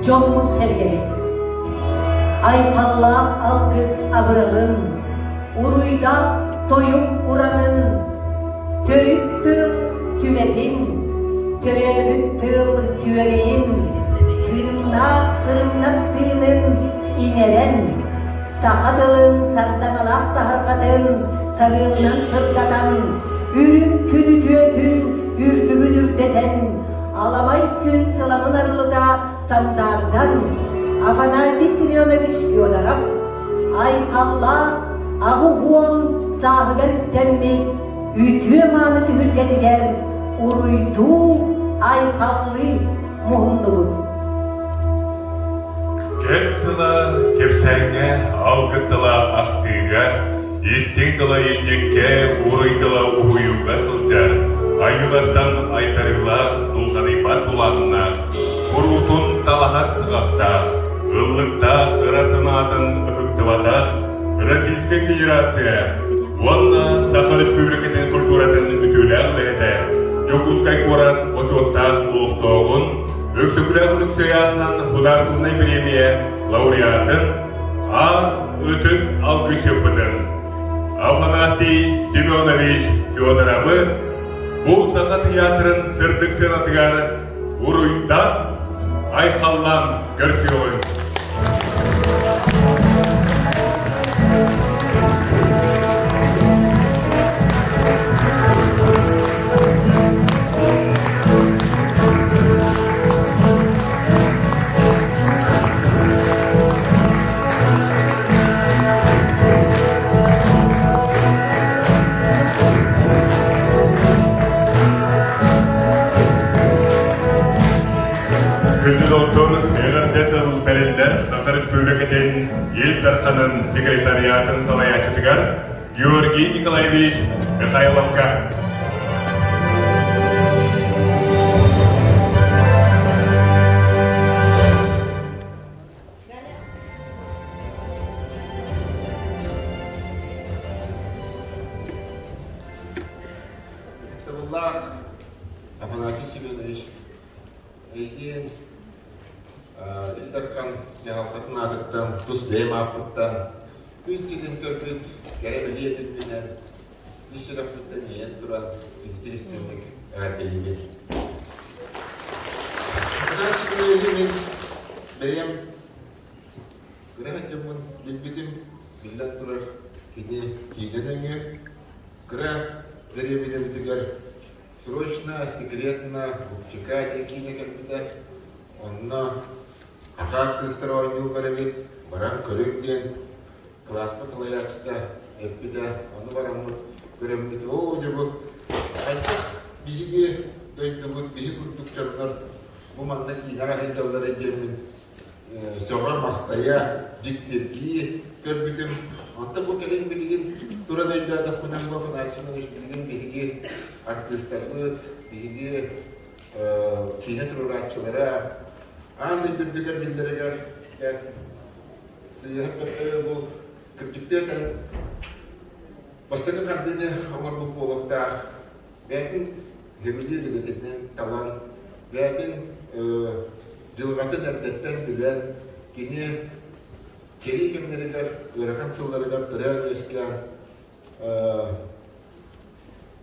Jommun sergelet. Aykallah algız abıralın. Uruyda toyup uranın. Törüp tığ sümetin. Törüp tığ süvereyin. Tırnastığının ineren. Sakatılın sardamalak saharkatın. Sarığından sırgatan. Ürün küdütüyötün. Ürdüğün ürdeten. Alamay gün sılamın arılıda sandardan Афанасий Семенович Федоров Айкалла Агу хуон сағығыр тәмме Үтіе маны түхілгетігер Уруйду Айкаллы мұхынды бұд. Кестіла кепсәңе алғыстыла ақтыға Естеңтіла елжекке уруйдыла уйуға сылжар Айылардан айтарыла дұлғанипат бұлағына Құрутын талағар сығақта Ғыллықта ғырасынадың ұхықтывата Российская Федерация Вонна Саха Республикатын культуратын үтіләғ ләді Якутскай город Почетта ұлықтауғын Өксікләғ үліксөяғынан Хударсынай премия лауреатын Үтік Алгысчыпытын Афанасий Семенович Федоровы Бұл Саха театрын сырдық сенатығар Уруйдан Айхаллан Герасимович. Саха Республикатын ел тарханын секретариатын салай ачытыгар Георгий Николаевич Михайловка. Афанасий Семенович Иван Илдаркан яалтатын атыттан, тусбейм апыттан, күнсілін көрбіт, кәрәбіле білменен, ишірапыттан ниет туран, интерестерлік әрделебет. Афанасий Семенович мен бәйем күрәхәттемін білбетім, білден тұрар кейден өңі, күрә дәребеден бітігер срочно, секретно, чекайте кино-компьютер, он ахакты строен юлдаровит, баран көрөктен, класс потолаячта, эппида, он барамут, көрөммит, о, жабы, айтақ, биге, дойдымут, биге күртік жанлар, bu manda кинаға хенжалдар әдемін, соға мақтая, жіктергі, көрбітім, anta bu kelin bilgin, turada icradat kunan bu Афанасий Семенович bilgin, bihi artistlarımız, bihi kine turratçılara, andı güldüler bildireler, bu kırcıklardan bastığı kardını Omar bu polukta, beyatin gemiliyor dedetinden talan, beyatin cılgatı derdetten bilen, kine Çelik emneriler, öğreken sıllarılar, tırağın eskiyen,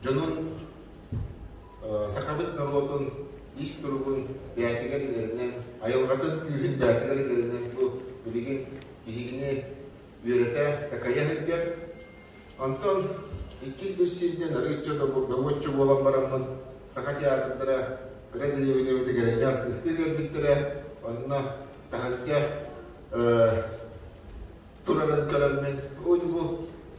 Jonun sakabıt narotun, iş durumun beyatiler ilerinden, ayılgatın üyün beyatiler ilerinden bu bilgin bilgini üyerete takaya hediyer. Anton, ikiz bir silden arıkçı da davutçu olan baramın sakati atındıra, kredi evine gelen artistiler bittire, onunla tahakya Turadan kalanmen, bu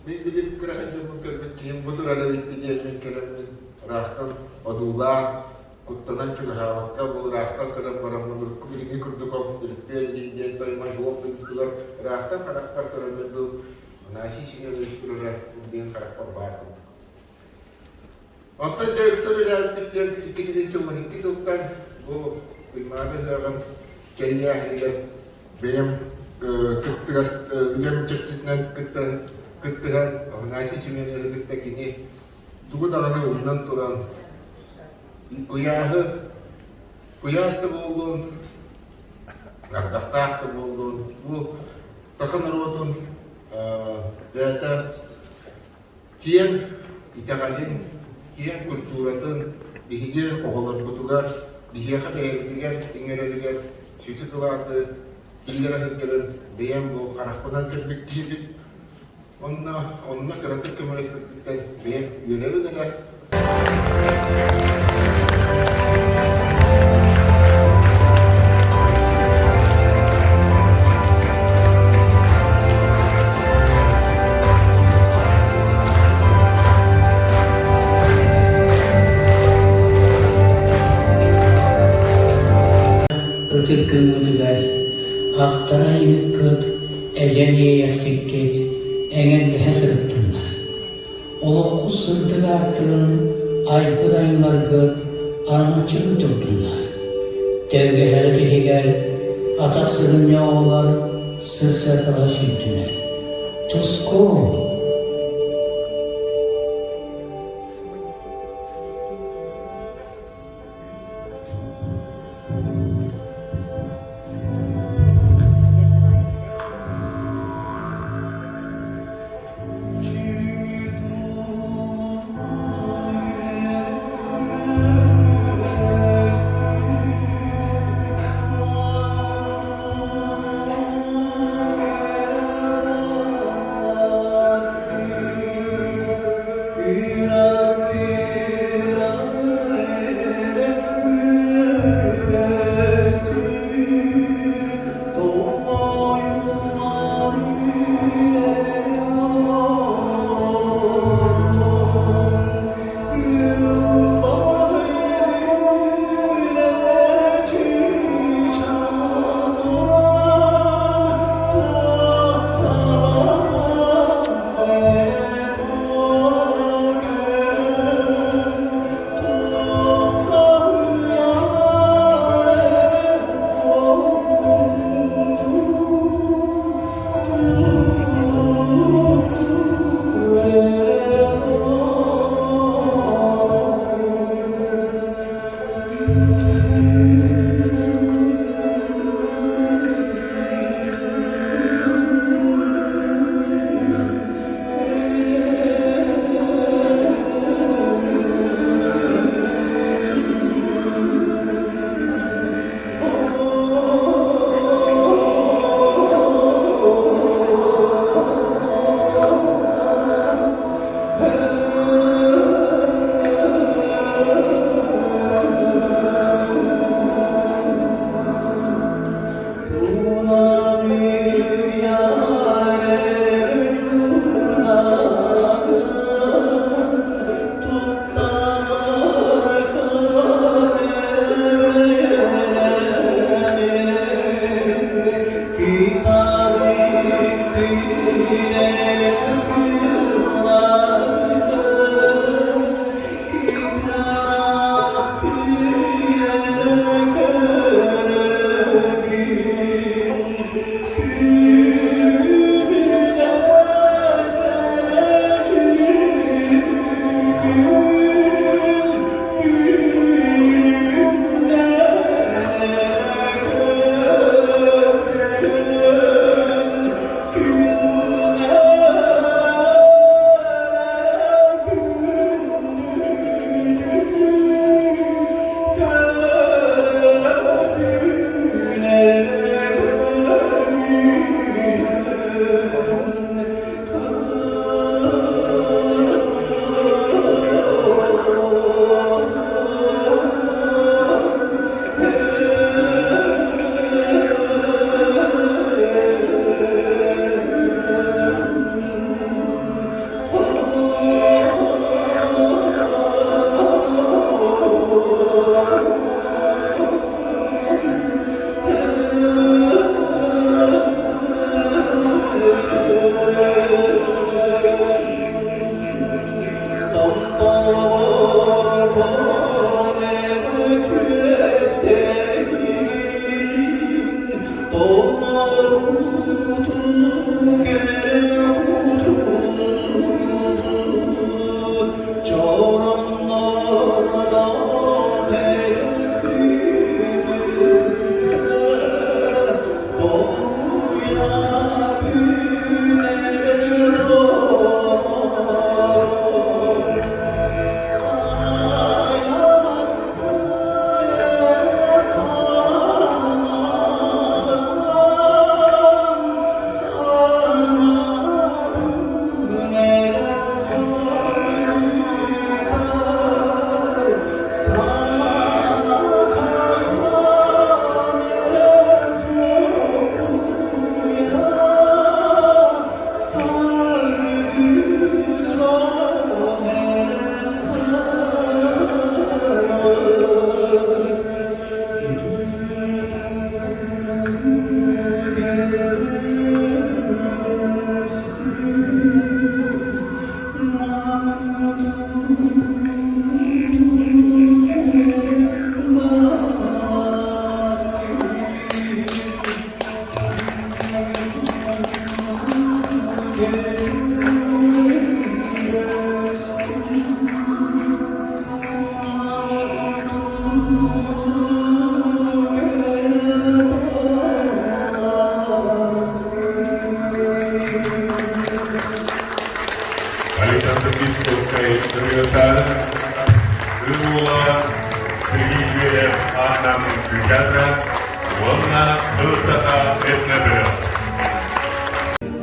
bilip kırağınca körbet kiyim bu turada bitti diyelim kalanmen rahtan odullan kuttadan çok havakka bu rahtan kalan paramın durku bilgi kurduk olsun diripten diye toyma yoktu bitular rahtan karakter kalanmen bu Афанасий Семенович Федоров ben karakter bakın. Ondan cevapsa bile bitten ikinci çılmanın iki sultan bu kıymadı lagan keriye hediler benim kıttıras ülem çekçinden kıttıhan Афанасий Семенович kıtta kini tuğu dağına ondan turan kuyastı boğulun gardaftağıtı boğulun bu sakın arvadın dağıta kiyen itakalin kiyen kulturatın bihige oğular butugar bihige haberliger ingereliger sütü kılatı İllere hükümlerin beyan bu karakpadan terbik gibi onunla karakter kömürleşmekten beyan yönevi neler? Ötük gümüdüler Aktara yıkkıt, eceliye yaksikket, engen dehe sırıttınlar. Oluqu sırtık arttığın, aypıdayınlar gıt, anlaçılı tuttunlar. Devge herki higer, atasının ne oğlar, sısra kalaş yürüdüler. Tusko!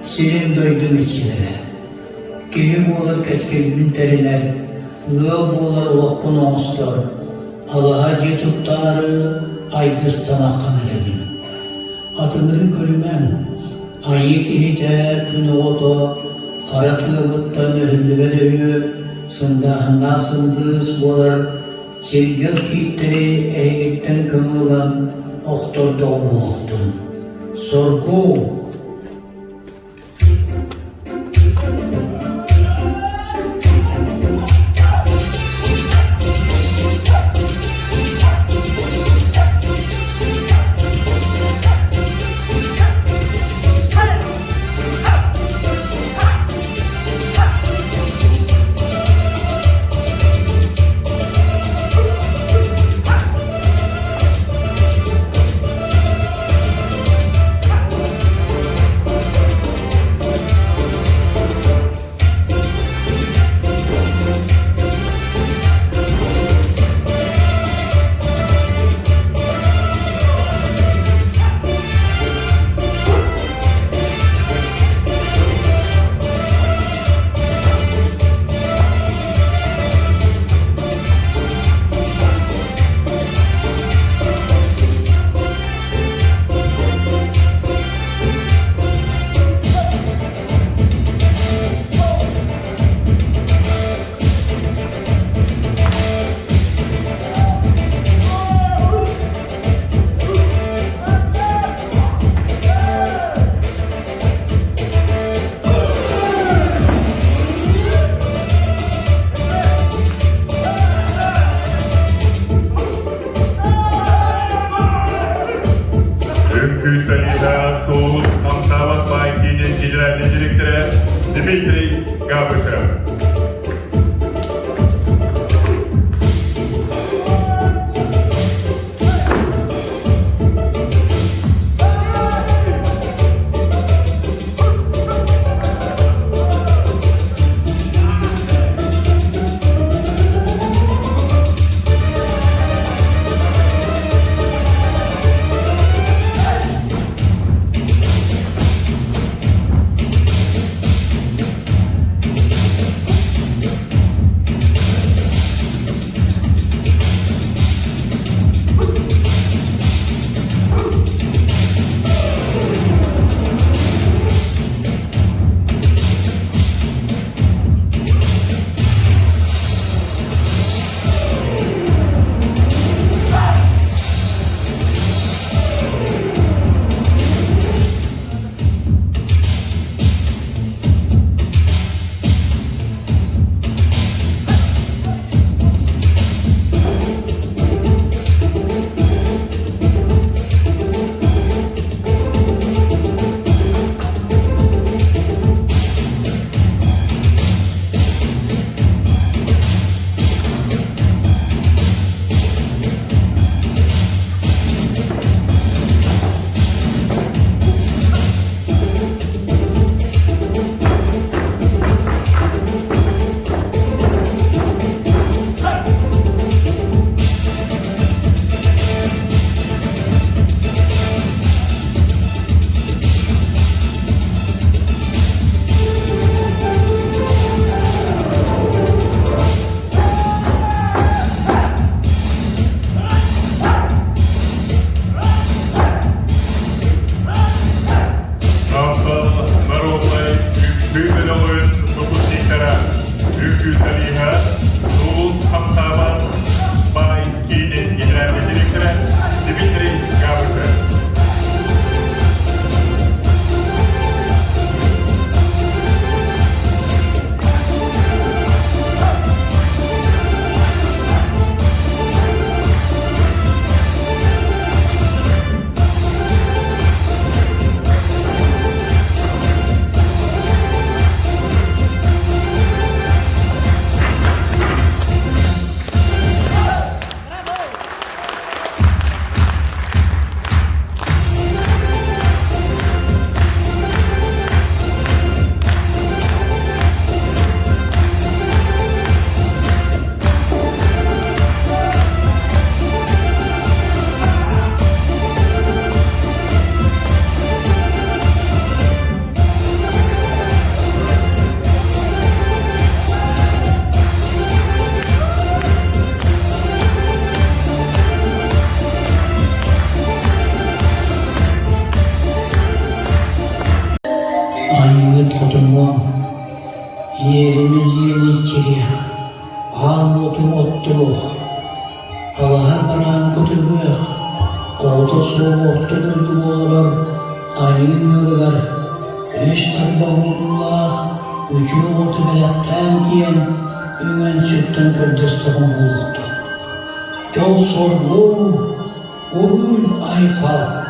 Senin doydum içilere. Köyüm olur keskelinin teriler, ığıl boğular ulakpun oğustor. Allah'a cetuttarı, Algıstan akkan elemin. Atınırın kölümen, ayı kihite, tünü oto, karatlı gıttan öhüllübe dövüyor, sındahında sındız boğular, çelgel tiyitleri eğetten kımılan, oktorda oğuluktun. Sorgu, Temizliğini içeriye. Al otum ottuluk. Allah'a paranı götürmek. Oğda soğuk ortadır olur. Ayın yollar. Üç tarba vurullah. Üçü otu belaktan diyen. Ümen sütten kördestağın oluktu. Yol sorgu. Urul ayfal.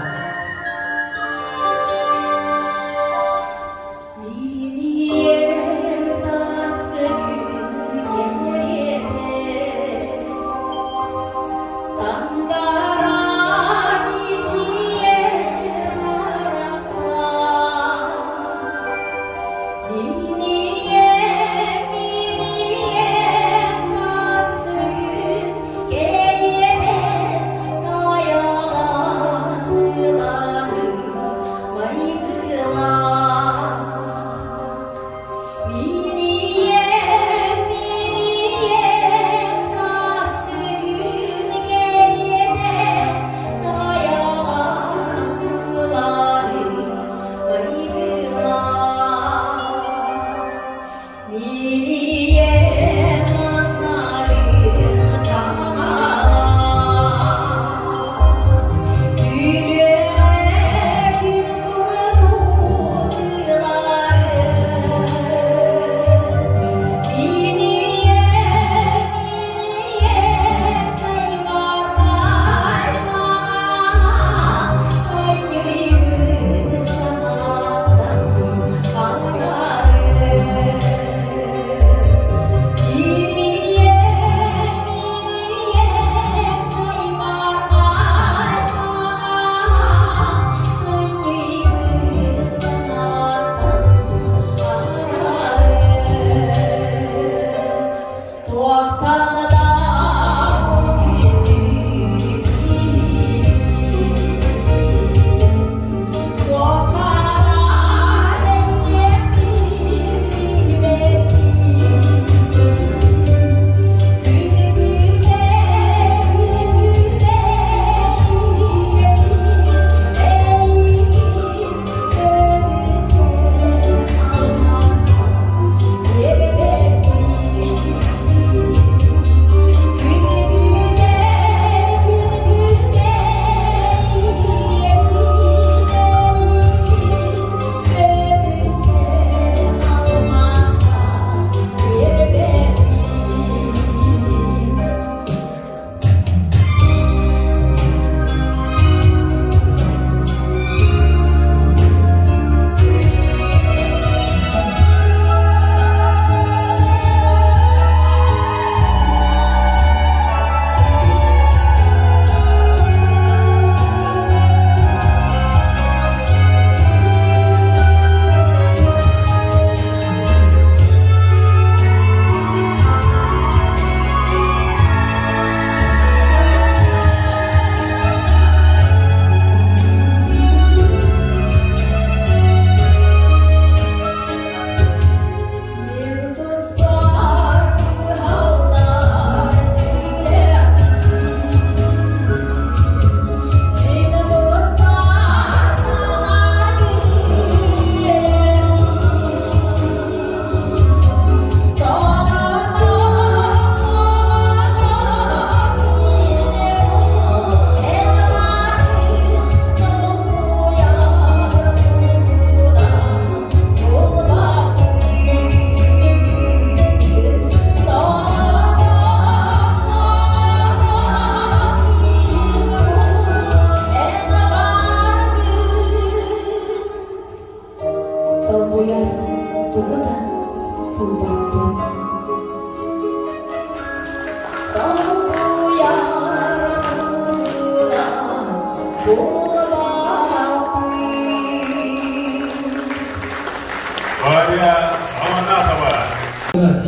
Evet,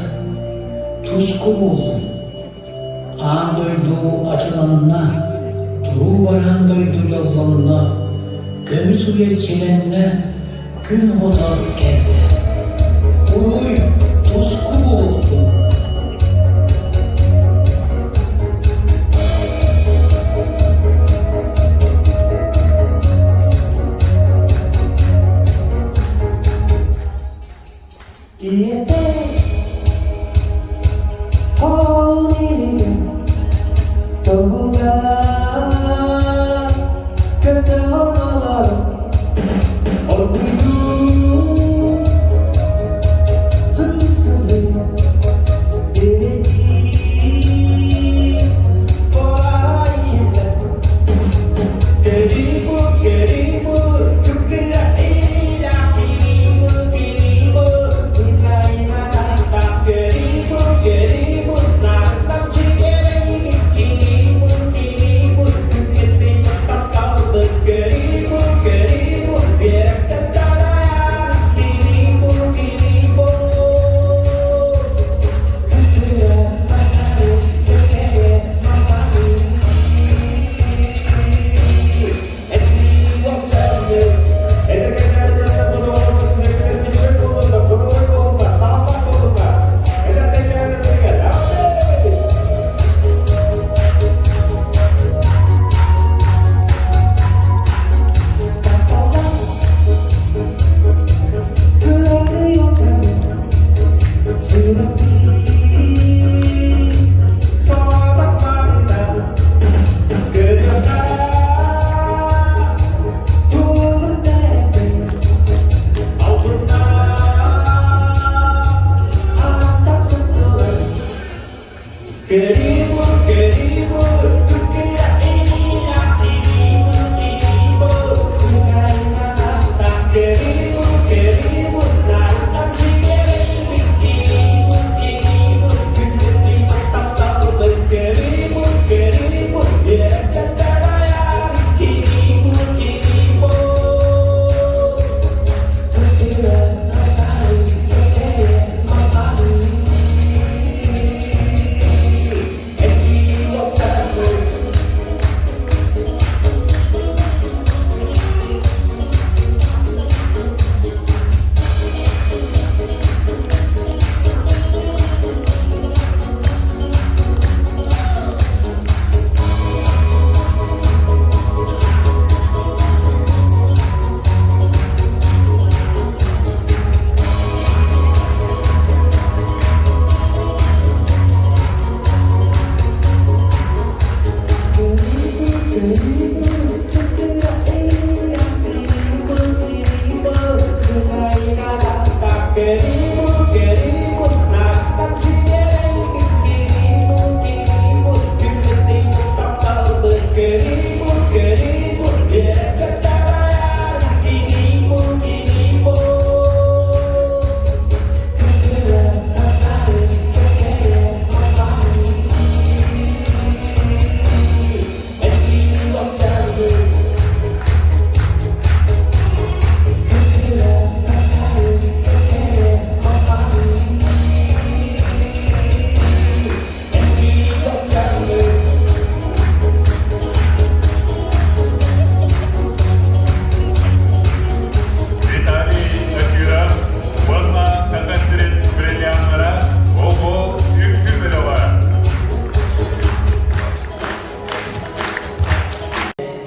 tuzku buldum. Ağın doyduğu açılanına, duru baran doyduğu yollarına, gömü suya çilenine, gün hodar geldi. Oy, tuzku buldum.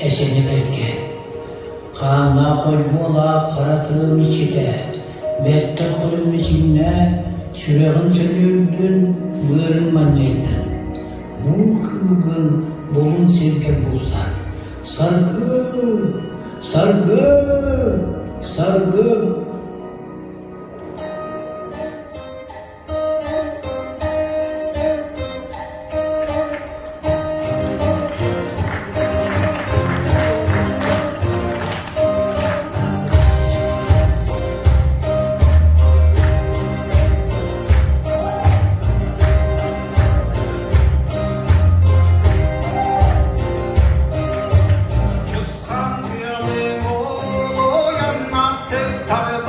Eseni belki. Kanına koybola karatığım içite. Bette kolum içine süreğin sönürdün, buyurun neydin. Bu kılgın bolun sevke buzdan. Sargı, sargı, sargı. Tarım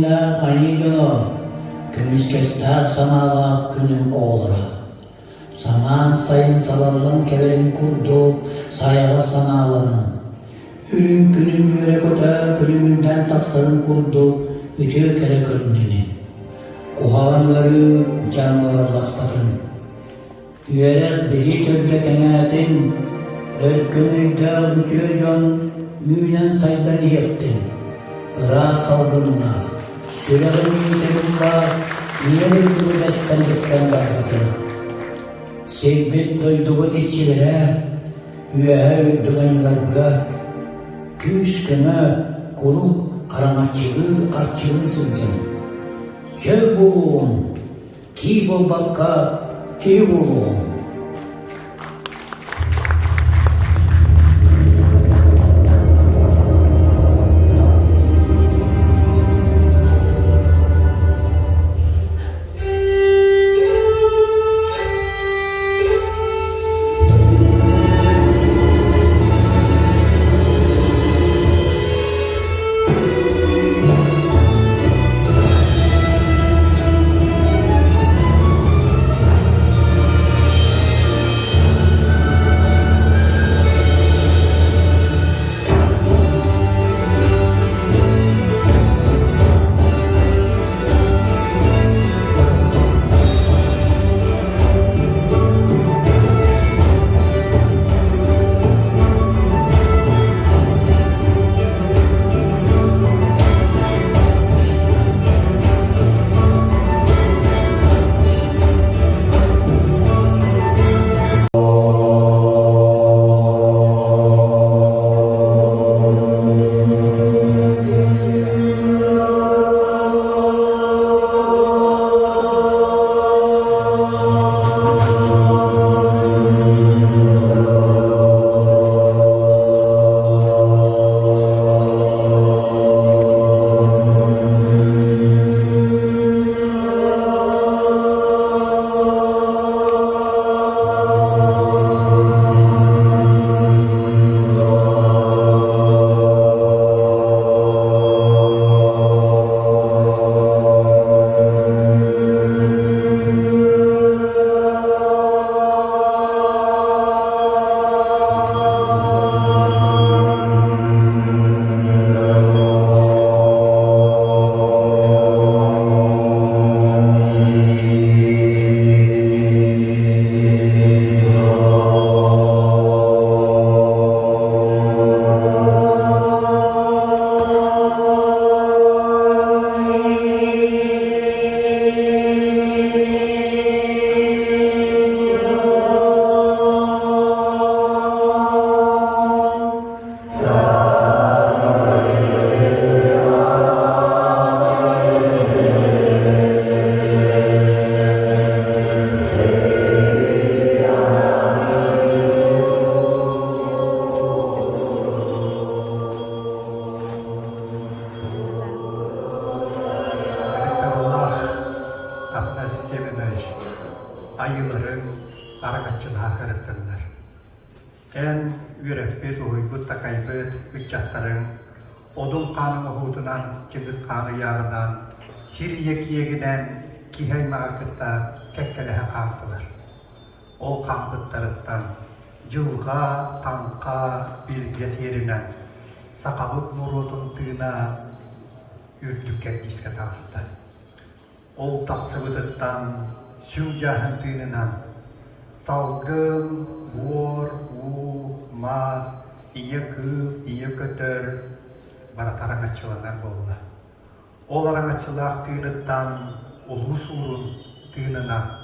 ayına ayıcını, kümüskestak sanalak günün oğlura. Saman sayın salalım kelerin kurduk, sayağa sanalının. Ürün günün yörek oda, külümünden taksarın kurduk, ütüyor kere külüninin. Kuhavanları camırlaspatın. Yörek bizi tölde kenatin, örkünüyde ütüyor can, müynen saydan yektin. Ira salgınla, süreğin yitelimla, yine bildi bu destan barbatın. Sevbet doydu bu dişçilere, üyehe öldüğeniler bırak. Küs keme, kuruk, karçılığı sildin. Kel buluğum, ki bol bakka, ki buluğum. ayıların harekatçılığa kırıttırlar. En yürekbet uygut takaybet hüccatların odun kanı uhudunan Çingis kanı yağından Siriyek yegiden kihayma akıtta kekkelehe kalktılar. O kankıtlarından cılga, tanka, bilges yerinden sakabut murutun tığına ürtükken iske tağıstı. O taksıvıdıktan sümcahın tığınından salgın, vur, maz, iye kıp, iye kötür barataran açılanlar oldu. Olaran açılak tığınıktan ulus urun tığınına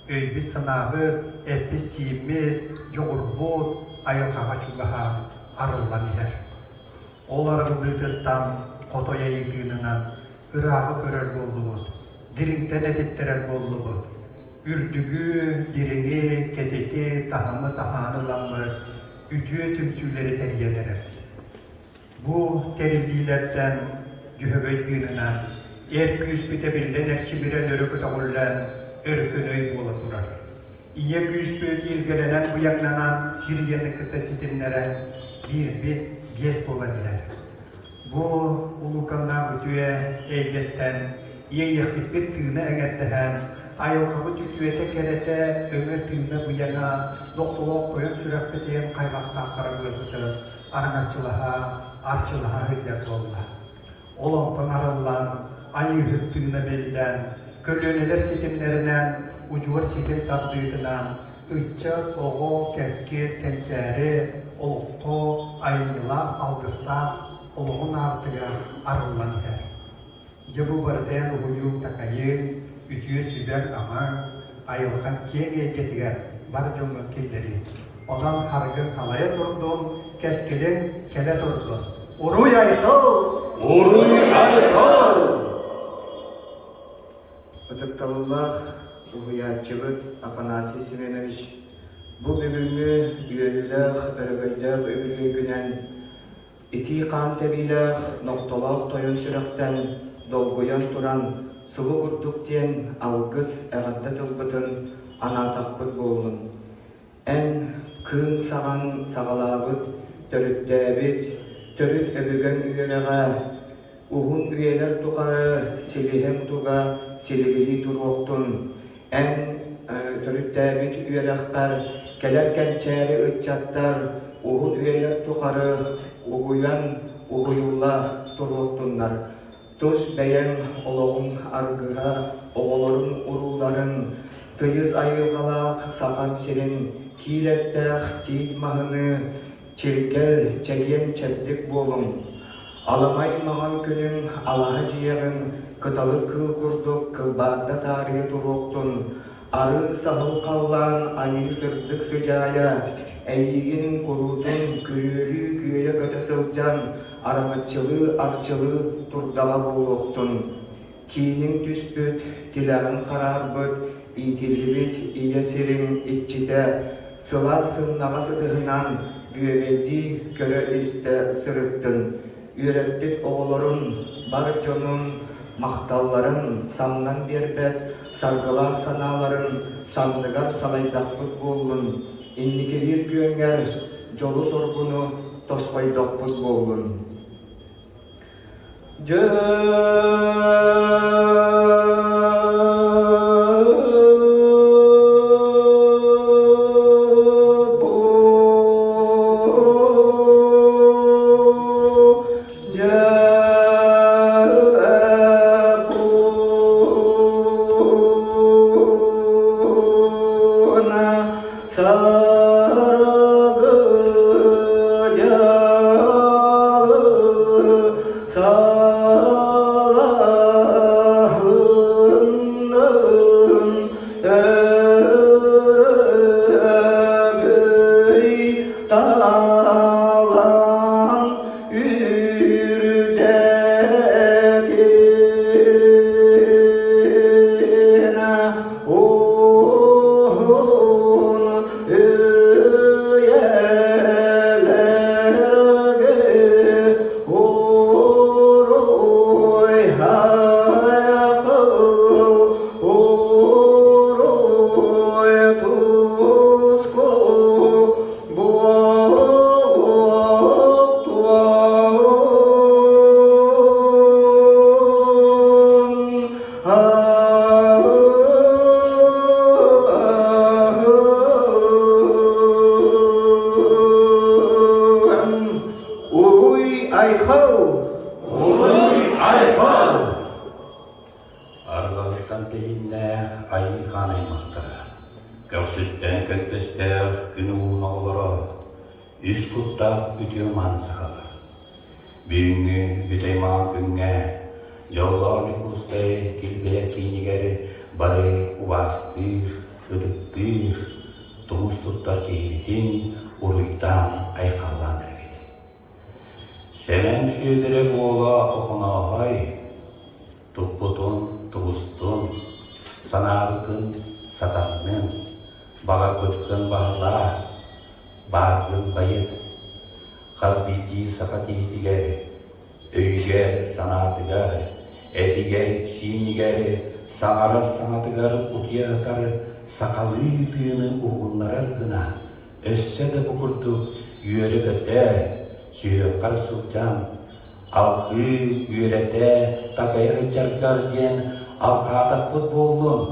öybit sınavı, epis siyimi, yoğurbut, ayılkağa çugaha arılan iler. Olaran tığınıktan kotoya yıkığınına ırağı körür bolluğu, dirinkten edittirer bolluğu, ürdügü, dirini, keteti, tahamı, tahanılanmı, ütüye tümsüleri teriyelerim. Bu terimlilerden gühöbeytliğine, erküs bitebilden ekçibire dörükü tağullen, örkünöy bola durar. İye küspü ilgelenen bıyaklanan Siriyanlı kıta sitimlere bir bit gez bola diler. bu ulukana bütüye eyletten yakıp bir tüyüne egettehen ayılkabı tüyüete kerete ömür tüyüne bu yana doktorluk koyun sürekli diyen kaymaktan kara gözüdür arçılığa hüddet olma. Olontan arılan, ayı hüttüğüne verilen, kölöneler sitimlerinden, ucuvar sitim tatlıydılan, ıçça, soğu, keski, tencere, olukto, ayılar, algıstan, oluğun artığı arılan her. Cebu barden uyum takayın, ütüye süber ama, ayılkan kenge getiren, barcımın killeri. Ondan hargın kalaya durdum, keskilin kele durdum. Uruy ayıtol! Uruy ayıtol! Ötüktavullah, Uhuyatçıbıt, Afanasia Semenoviç, bu bugünkü üyeliler, örgüyler, öbürü günen, iki kan tebiler, noktalak toyun sürekten, dolguyan turan, sıvı kurtuk diyen, algıs, eğatta tılbıtın, anatakbıt boğulun. En kın sağan sağalabıt, törüttebit, törüt öbügen üyelere, uhun üyeler tukarı, silihem tuga, siligili turuktun. En törüttebit üyelekler, kelerken çeyre ıtçattar, uhun üyeler tukarı, uguyan, uguyullah turuktunlar. Tuz beyen oloğun argıra, oğulların uruların, tıyız ayılgalak, sakan sirin, kilettek, tiğmahını, çirkel, çegen çeptik bolun. Alamay mağan günün, alaha ciyağın, kıtalı kıl kurduk, kılbarda tarihi turuktun. Arı sahıl kallan, ayı sırtık sıcaya, eyyiginin kurutun, kürülü küye göte sılcan, aramatçılığı, arçılığı turdağa buluktun. Kinin tüspüt, tilağın kararbıt, İtilibit, iyesirin iççide, sıla sınnağa sıdığınan, güveveldi, köre iste sırıttın. Ürettik oğulların, barconun, mahtalların, samnan berbet, sargılar sanaların, sandıgar salaydaklık boğulun. İndikilir günger, jolu sorgunu, tospaydaklık boğulun. Alkı, üyerete, takaya hıçarkar diyen alkağıda futbolun.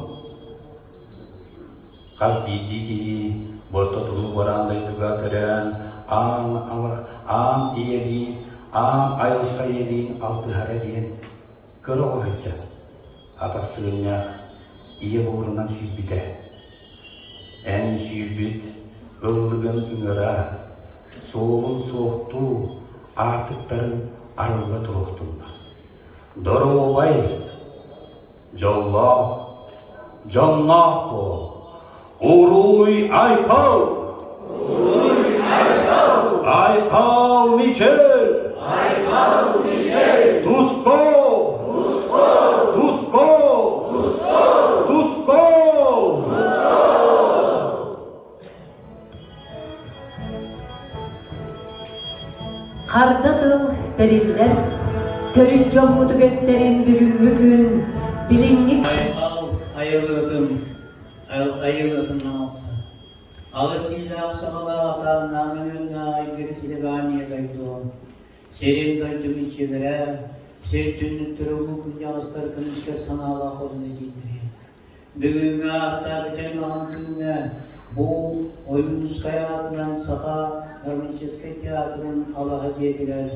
Kaz giydi borto tulu borandaydıga tören, an iyeliğin, an ayılışka iyeliğin altı hara diyen kırı olayca. Atasığınya iyi boğrundan süybite. En süybit, ıllığın üngöra, soğuğun soğuktu, artıkların arılga turuqtunda. Doro obay, jollah, jonnahko, uruy aykal, aykal Michel, Tusko, Kardadım beriller, törün comudu gösterin bugün bilinlik. Ayılığıtım namazı. Ağısıyla sağlığa atan namönünle aygırısıyla ganiye daydım. Serim daydım içilere, sertünlüktürü hukuk yağızlar kınışka sanala kolunu cildiri. Bugün hatta bütün mağantığına bu oyunuz kayatından saha Garmaniçeske tiyatrının Allah'a diyetiler.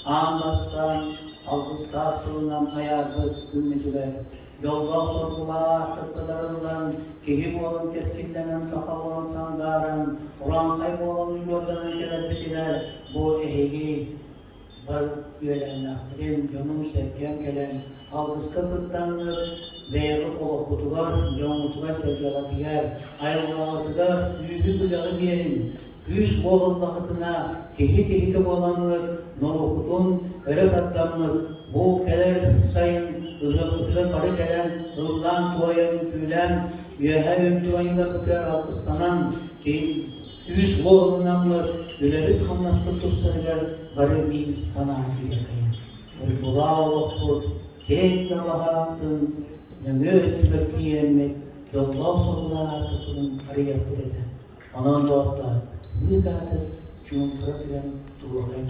Anlastan, Algıstağı'ndan ayarlı gümmetiler. Yolda sorgular, tıkkalarından kehim olun teskillenen saha olan sandaran, Uran kaybolun yordan önceler bitiler. Bu ehegi var üyelen aktirin, yonun serken gelen Algıska kıttanlık, Beyri olukutular, yomutular sevgilatiler, ayrılatılar, yüzü bulağı diyelim. Yüz boğullakıtına kehi olanlar, nolokutun, ırık atlamlık, bu keler sayın, ırıkıtıra parı gelen, ıldan tuvayan tüylen, üyehe öntüvayında kıtıra alkıstanan, yüz boğulunanlar, üleri tamlaspı tutsarılar, varı bir sana girekayın. Uygulağı olukut, tek dalaha attın, nömür tüvertiyemmet, yolda sorulağı tıkının arıya kudeden. Onun doğutlar, Nıgatı cumhuriyet bilen duğayın.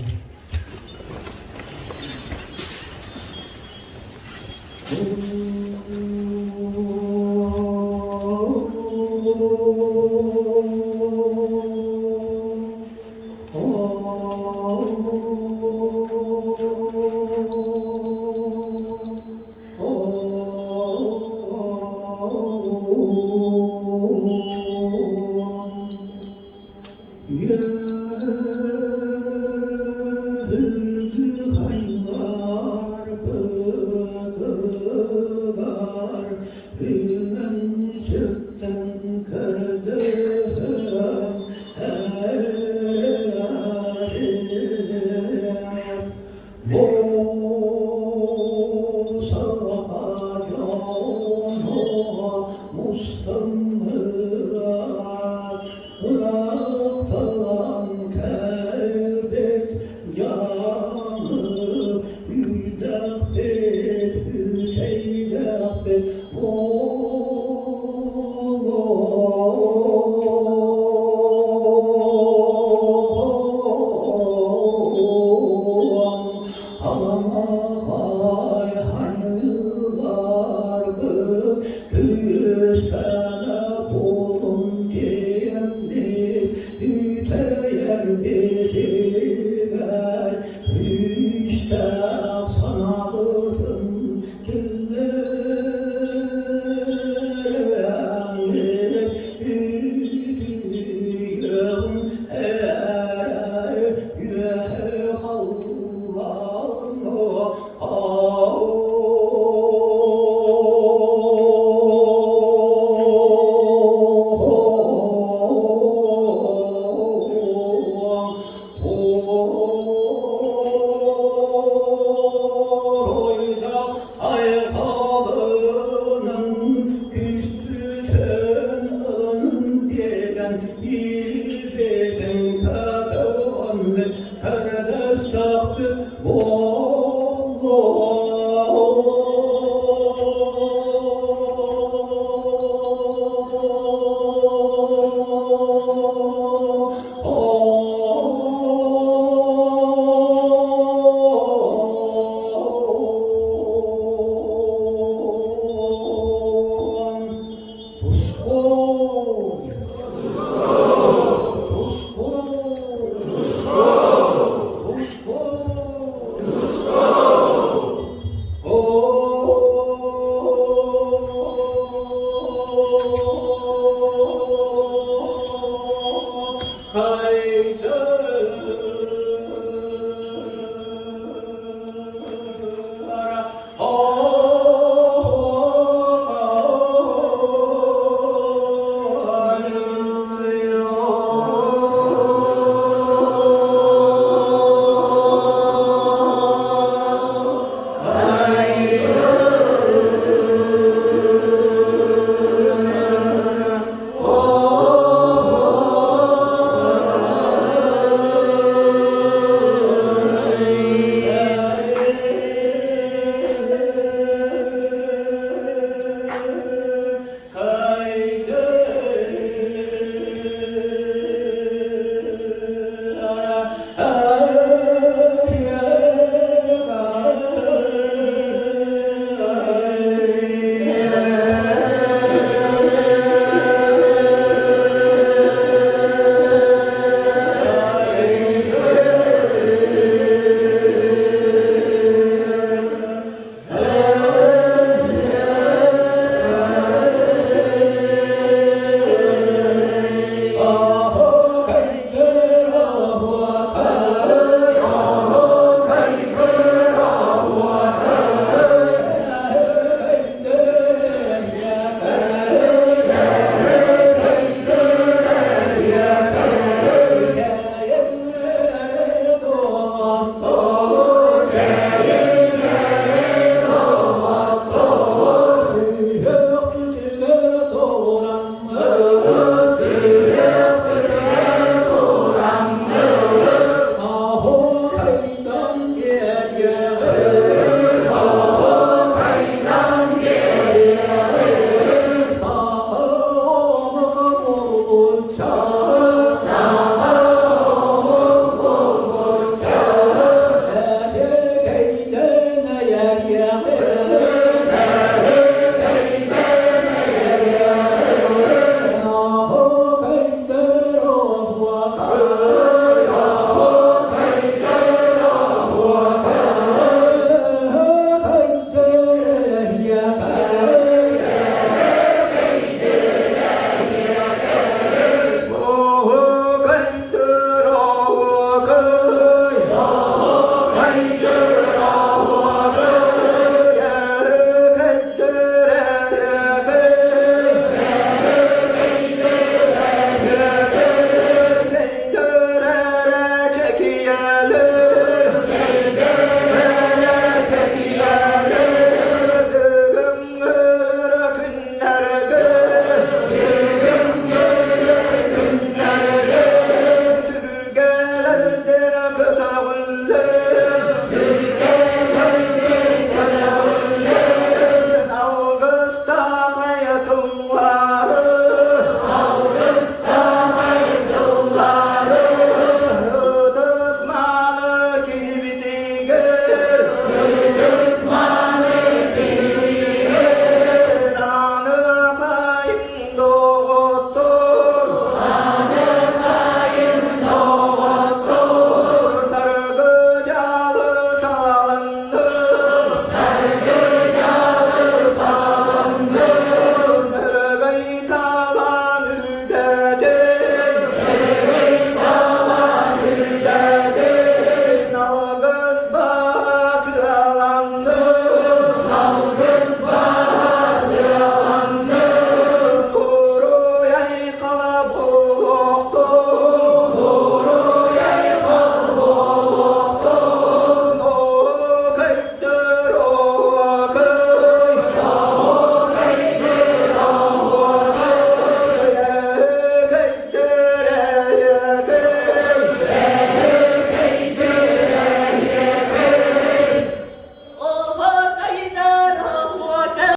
Oh